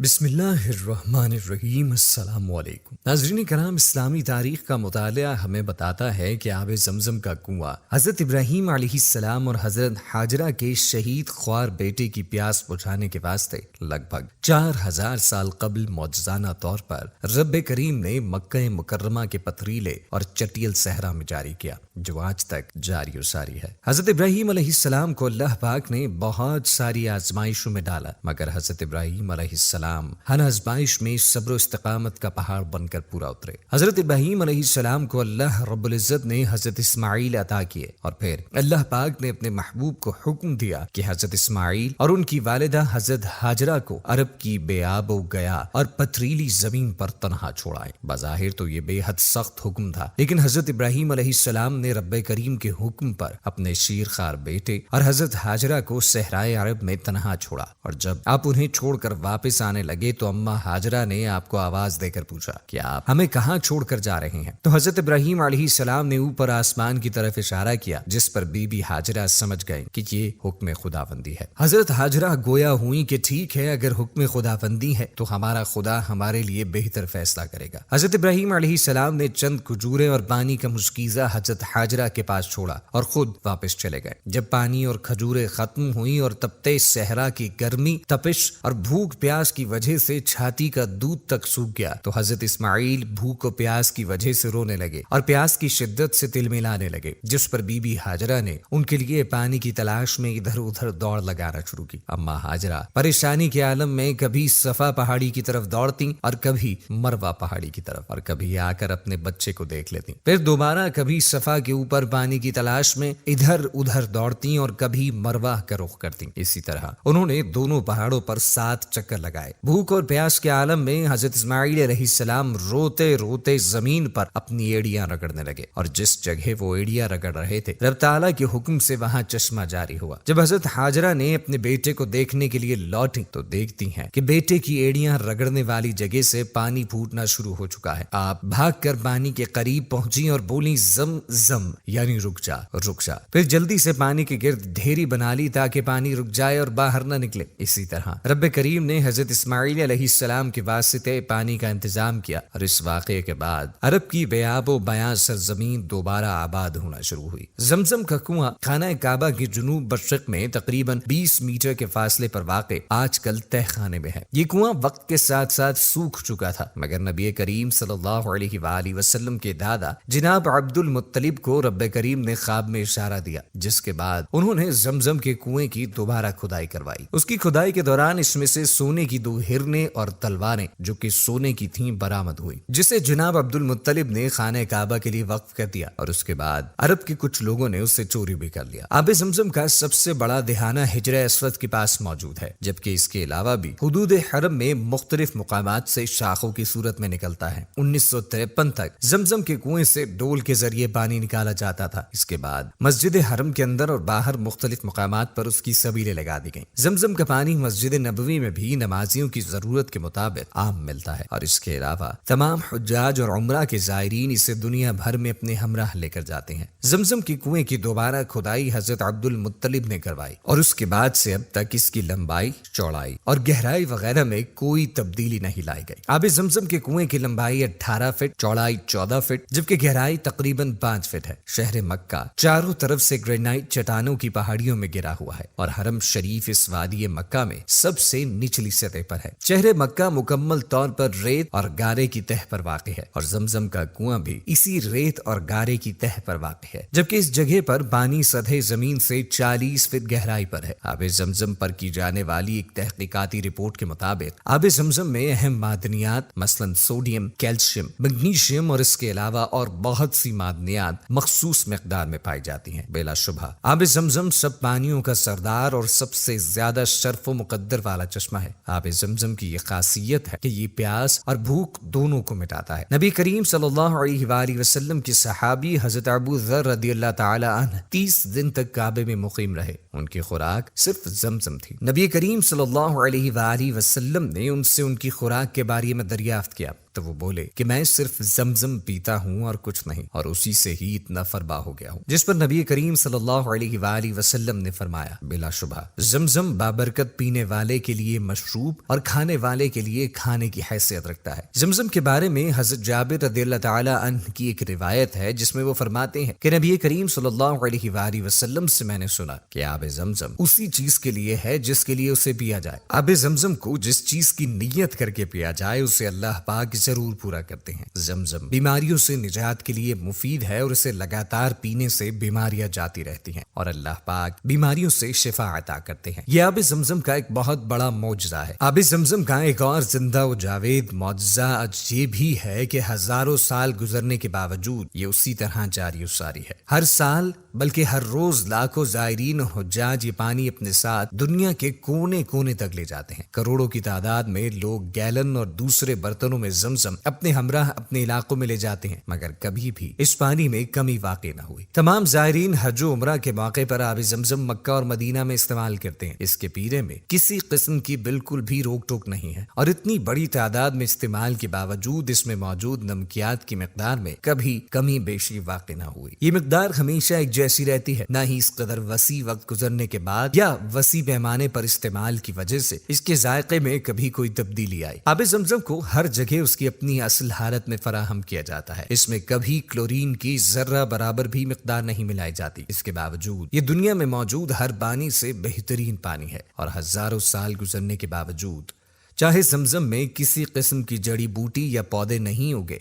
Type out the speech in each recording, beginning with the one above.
بسم اللہ الرحمن الرحیم۔ السلام علیکم ناظرین کرام، اسلامی تاریخ کا مطالعہ ہمیں بتاتا ہے کہ آب زمزم کا کنواں حضرت ابراہیم علیہ السلام اور حضرت ہاجرہ کے شہید خوار بیٹے کی پیاس بجھانے کے واسطے لگ بھگ 4000 سال قبل معجزانہ طور پر رب کریم نے مکہ مکرمہ کے پتھریلے اور چٹیل صحرا میں جاری کیا، جو آج تک جاری و ساری ہے۔ حضرت ابراہیم علیہ السلام کو اللہ پاک نے بہت ساری آزمائشوں میں ڈالا، مگر حضرت ابراہیم علیہ السلام ہر آزمائش میں صبر و استقامت کا پہاڑ بن کر پورا اترے۔ حضرت ابراہیم علیہ السلام کو اللہ رب العزت نے حضرت اسماعیل عطا کیے، اور پھر اللہ پاک نے اپنے محبوب کو حکم دیا کہ حضرت اسماعیل اور ان کی والدہ حضرت ہاجرہ کو عرب کی بے آب و گیا اور پتھریلی زمین پر تنہا چھوڑائیں۔ بظاہر تو یہ بے حد سخت حکم تھا، لیکن حضرت ابراہیم علیہ السلام نے رب کریم کے حکم پر اپنے شیرخوار بیٹے اور حضرت ہاجرہ کو صحرائے عرب میں تنہا چھوڑا، اور جب آپ انہیں چھوڑ کر واپس آنے لگے تو اماں ہاجرہ نے آپ کو آواز دے کر پوچھا کہ آپ ہمیں کہاں چھوڑ کر جا رہے ہیں؟ تو حضرت ابراہیم علیہ السلام نے اوپر آسمان کی طرف اشارہ کیا، جس پر بی بی ہاجرہ سمجھ گئیں کہ یہ حکم خداوندی ہے۔ حضرت ہاجرہ گویا ہوئی کہ ٹھیک ہے، اگر حکم خداوندی ہے تو ہمارا خدا ہمارے لیے بہتر فیصلہ کرے گا۔ حضرت ابراہیم علیہ السلام نے چند کھجوریں اور پانی کا مشکیزہ حضرت ہاجرہ کے پاس چھوڑا اور خود واپس چلے گئے۔ جب پانی اور کھجوریں ختم ہوئی اور تپتے صحرا کی گرمی، تپش اور بھوک پیاس کی وجہ سے چھاتی کا دودھ تک سوکھ گیا، تو حضرت اسماعیل بھوک و پیاس کی وجہ سے رونے لگے اور پیاس کی شدت سے تلملانے لگے، جس پر بی بی ہاجرہ نے ان کے لیے پانی کی تلاش میں ادھر ادھر دوڑ لگانا شروع کی۔ اما ہاجرہ پریشانی کے عالم میں کبھی صفا پہاڑی کی طرف دوڑتی اور کبھی مروہ پہاڑی کی طرف، اور کبھی آ کر اپنے بچے کو دیکھ لیتی، پھر دوبارہ کبھی صفا کے اوپر پانی کی تلاش میں ادھر ادھر دوڑتی اور کبھی مروہ کا رخ کرتی۔ اسی طرح انہوں نے دونوں پہاڑوں پر 7 چکر لگائے۔ بھوک اور پیاس کے عالم میں حضرت اسماعیل علیہ السلام روتے روتے زمین پر اپنی ایڑیاں رگڑنے لگے، اور جس جگہ وہ ایڑیاں رگڑ رہے تھے رب تعالیٰ کے حکم سے وہاں چشمہ جاری ہوا۔ جب حضرت ہاجرہ نے اپنے بیٹے کو دیکھنے کے لیے لوٹی تو دیکھتی ہیں کہ بیٹے کی ایڑیاں رگڑنے والی جگہ سے پانی پھوٹنا شروع ہو چکا ہے۔ آپ بھاگ کر پانی کے قریب پہنچی اور بولی، زم زم، یعنی رک جا رک جا۔ پھر جلدی سے پانی کے گرد ڈھیری بنا لی تاکہ پانی رک جائے اور باہر نہ نکلے۔ اسی طرح رب کریم نے حضرت اسماعیل علیہ السلام کے واسطے پانی کا انتظام کیا، اور اس واقعے کے بعد عرب کی بے آب و بیاں سرزمین دوبارہ آباد ہونا شروع ہوئی۔ زمزم کا کنواں خانہ کعبہ کے جنوب مشرق میں تقریباً 20 میٹر کے فاصلے پر واقع آج کل تہ خانے میں ہے۔ یہ کنواں وقت کے ساتھ ساتھ سوکھ چکا تھا، مگر نبی کریم صلی اللہ علیہ وآلہ وسلم کے دادا جناب عبد المطلب کو رب کریم نے خواب میں اشارہ دیا، جس کے بعد انہوں نے زمزم کے کنویں کی دوبارہ کھدائی کروائی۔ اس کی کھدائی کے دوران اس میں سے سونے کی 2 ہرنیں اور تلواریں جو کہ سونے کی تھیں برآمد ہوئی، جسے جناب عبد المطلب نے خانہ کعبہ کے لیے وقف کر دیا، اور اس کے بعد عرب کے کچھ لوگوں نے اسے چوری بھی کر لیا۔ آب زمزم کا سب سے بڑا دہانہ حجر اسود کے پاس موجود ہے، جبکہ اس کے علاوہ بھی حدود حرم میں مختلف مقامات سے شاخوں کی صورت میں نکلتا ہے۔ 1953 تک زمزم کے کنویں سے ڈول کے ذریعے پانی نکالا جاتا تھا۔ اس کے بعد مسجد حرم کے اندر اور باہر مختلف مقامات پر اس کی سبیلیں لگا دی گئیں۔ زمزم کا پانی مسجد نبوی میں بھی نمازیوں کی ضرورت کے مطابق عام ملتا ہے، اور اس کے علاوہ تمام حجاج اور عمرہ کے زائرین اسے دنیا بھر میں اپنے ہمراہ لے کر جاتے ہیں۔ زمزم کی کنویں کی دوبارہ کھدائی حضرت عبد المطلب نے کروائی، اور اس کے بعد سے اب تک اس کی لمبائی، چوڑائی اور گہرائی وغیرہ میں کوئی تبدیلی نہیں لائی گئی۔ آب زمزم کے کنویں کی لمبائی 18 فٹ، چوڑائی 14 فٹ، جبکہ گہرائی تقریباً 5 فٹ ہے۔ شہر مکہ چاروں طرف سے گرینائٹ چٹانوں کی پہاڑیوں میں گرا ہوا ہے، اور حرم شریف اس وادی مکہ میں سب سے نچلی سطح پر ہے۔ شہر مکہ مکمل طور پر ریت اور گارے کی تہ پر واقع ہے، اور زمزم کا کنواں بھی اسی ریت اور گارے کی تہ پر واقع ہے، جبکہ اس جگہ پر پانی سطح زمین سے 40 فٹ گہرائی پر ہے۔ آب زمزم پر کی جانے والی ایک تحقیقاتی رپورٹ کے مطابق آب زمزم میں اہم معدنیات مثلا سوڈیم، کیلشیم، میگنیشیم اور اس کے علاوہ اور بہت سی معدنیات مخصوص مقدار میں پائی جاتی ہیں۔ بلا شبہ آب زمزم سب پانیوں کا سردار اور سب سے زیادہ شرف و مقدر والا چشمہ ہے۔ آب زمزم کی یہ خاصیت ہے کہ یہ پیاس اور بھوک دونوں کو مٹاتا ہے۔ نبی کریم صلی اللہ علیہ وآلہ وسلم کے صحابی حضرت ابو ذر رضی اللہ تعالی عنہ 30 دن تک کعبے میں مقیم رہے۔ ان کی خوراک صرف زمزم تھی۔ نبی کریم صلی اللہ علیہ وآلہ وسلم نے ان سے ان کی خوراک کے بارے میں دریافت کیا۔ تو وہ بولے کہ میں صرف زمزم پیتا ہوں اور کچھ نہیں، اور اسی سے ہی اتنا فربا ہو گیا ہوں۔ جس پر نبی کریم صلی اللہ علیہ وآلہ وسلم نے فرمایا، بلا شبہ زمزم بابرکت پینے والے کے لیے مشروب اور کھانے والے کے لیے کھانے کی حیثیت رکھتا ہے۔ زمزم کے بارے میں حضرت جابر رضی اللہ تعالی عنہ کی ایک روایت ہے جس میں وہ فرماتے ہیں کہ نبی کریم صلی اللہ علیہ وآلہ وسلم سے میں نے سنا کہ آب زمزم اسی چیز کے لیے ہے جس کے لیے اسے پیا جائے۔ آب زمزم کو جس چیز کی نیت کر کے پیا جائے اسے اللہ پاک ضرور پورا کرتے ہیں۔ زمزم بیماریوں سے نجات کے لیے مفید ہے اور اسے لگاتار پینے سے بیماریاں جاتی رہتی ہیں اور اللہ پاک بیماریوں سے شفا عطا کرتے ہیں۔ یہ آب زمزم کا ایک بہت بڑا معجزہ ہے۔ آب زمزم کا ایک اور زندہ و جاوید معجزہ آج یہ بھی ہے کہ ہزاروں سال گزرنے کے باوجود یہ اسی طرح جاری و ساری ہے۔ ہر سال بلکہ ہر روز لاکھوں زائرین و حجاج یہ پانی اپنے ساتھ دنیا کے کونے کونے تک لے جاتے ہیں۔ کروڑوں کی تعداد میں لوگ گیلن اور دوسرے برتنوں میں زمزم اپنے ہمراہ اپنے علاقوں میں لے جاتے ہیں، مگر کبھی بھی اس پانی میں کمی واقع نہ ہوئی۔ تمام زائرین حج و عمرہ کے موقع پر آب زمزم مکہ اور مدینہ میں استعمال کرتے ہیں۔ اس کے پینے میں کسی قسم کی بالکل بھی روک ٹوک نہیں ہے اور اتنی بڑی تعداد میں استعمال کے باوجود اس میں موجود نمکیات کی مقدار میں کبھی کمی بیشی واقع نہ ہوئی۔ یہ مقدار ہمیشہ ایک جیسی رہتی ہے، نہ ہی اس قدر وسیع وقت گزرنے کے بعد یا وسیع پیمانے پر استعمال کی وجہ سے اس کے ذائقے میں کبھی کوئی تبدیلی آئی۔ آب زمزم کو ہر جگہ اس کی اپنی اصل حالت میں فراہم کیا جاتا ہے۔ اس میں کبھی کلورین کی ذرہ برابر بھی مقدار نہیں ملائی جاتی۔ اس کے باوجود یہ دنیا میں موجود ہر پانی سے بہترین پانی ہے اور ہزاروں سال گزرنے کے باوجود چاہے زمزم میں کسی قسم کی جڑی بوٹی یا پودے نہیں اگے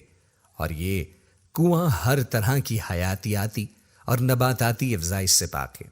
اور یہ کنواں ہر طرح کی حیاتیاتی اور نباتاتی افزائش سے پاک ہے۔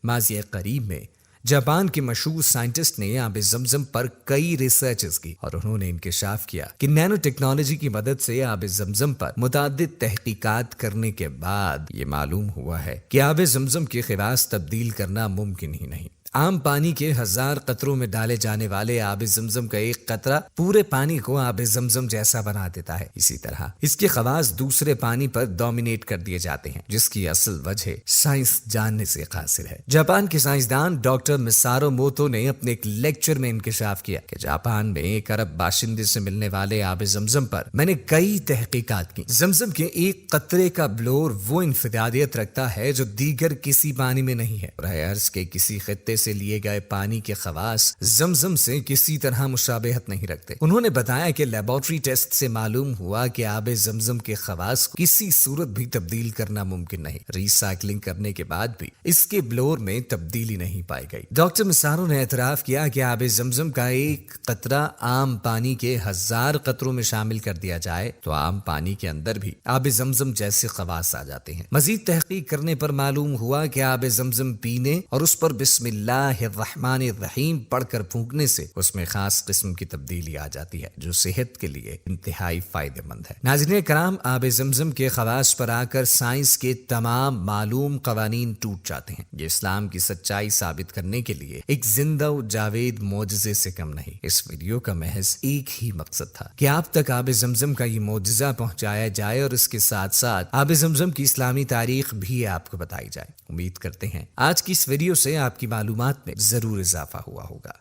ماضی قریب میں جاپان کے مشہور سائنٹسٹ نے آب زمزم پر کئی ریسرچز کی اور انہوں نے انکشاف کیا کہ نینو ٹیکنالوجی کی مدد سے آب زمزم پر متعدد تحقیقات کرنے کے بعد یہ معلوم ہوا ہے کہ آب زمزم کے خواص تبدیل کرنا ممکن ہی نہیں۔ عام پانی کے ہزار قطروں میں ڈالے جانے والے آب زمزم کا ایک قطرہ پورے پانی کو آب زمزم جیسا بنا دیتا ہے۔ اسی طرح اس کے خواص دوسرے پانی پر ڈومینیٹ کر دیے جاتے ہیں، جس کی اصل وجہ سائنس جاننے سے قاصر ہے۔ جاپان کے سائنسدان ڈاکٹر مسارو موتو نے اپنے ایک لیکچر میں انکشاف کیا کہ جاپان میں 1 ارب باشندے سے ملنے والے آب زمزم پر میں نے کئی تحقیقات کی۔ زمزم کے ایک قطرے کا بلور وہ انفرادیت رکھتا ہے جو دیگر کسی پانی میں نہیں ہے۔ براہ عرض کے کسی خطے سے لیے گئے پانی کے خواص زمزم سے کسی طرح مشابہت نہیں رکھتے۔ انہوں نے بتایا کہ لیبارٹری ٹیسٹ سے معلوم ہوا کہ آب زمزم کے خواص کو کسی صورت بھی تبدیل کرنا ممکن نہیں۔ ری سائیکلنگ کرنے کے بعد بھی اس کے بلور میں تبدیلی نہیں پائی گئی۔ ڈاکٹر مسارو نے اعتراف کیا کہ آب زمزم کا ایک قطرہ عام پانی کے 1000 قطروں میں شامل کر دیا جائے تو عام پانی کے اندر بھی آب زمزم جیسے خواص آ جاتے ہیں۔ مزید تحقیق کرنے پر معلوم ہوا کہ آب زمزم پینے اور اس پر بسم اللہ الرحمن الرحیم پڑھ کر پھونکنے سے اس میں خاص قسم کی تبدیلی آ جاتی ہے جو صحت کے لیے انتہائی فائدہ مند ہے۔ ناظرین کرام، آب زمزم کے خواص پر آ کر سائنس کے تمام معلوم قوانین ٹوٹ جاتے ہیں۔ یہ اسلام کی سچائی ثابت کرنے کے لیے ایک زندہ و جاوید معجزے سے کم نہیں۔ اس ویڈیو کا محض ایک ہی مقصد تھا کہ آپ تک آب زمزم کا یہ معجزہ پہنچایا جائے اور اس کے ساتھ ساتھ آب زمزم کی اسلامی تاریخ بھی آپ کو بتائی جائے۔ امید کرتے ہیں آج کی اس ویڈیو سے آپ کی معلومات میں ضرور اضافہ ہوا ہوگا۔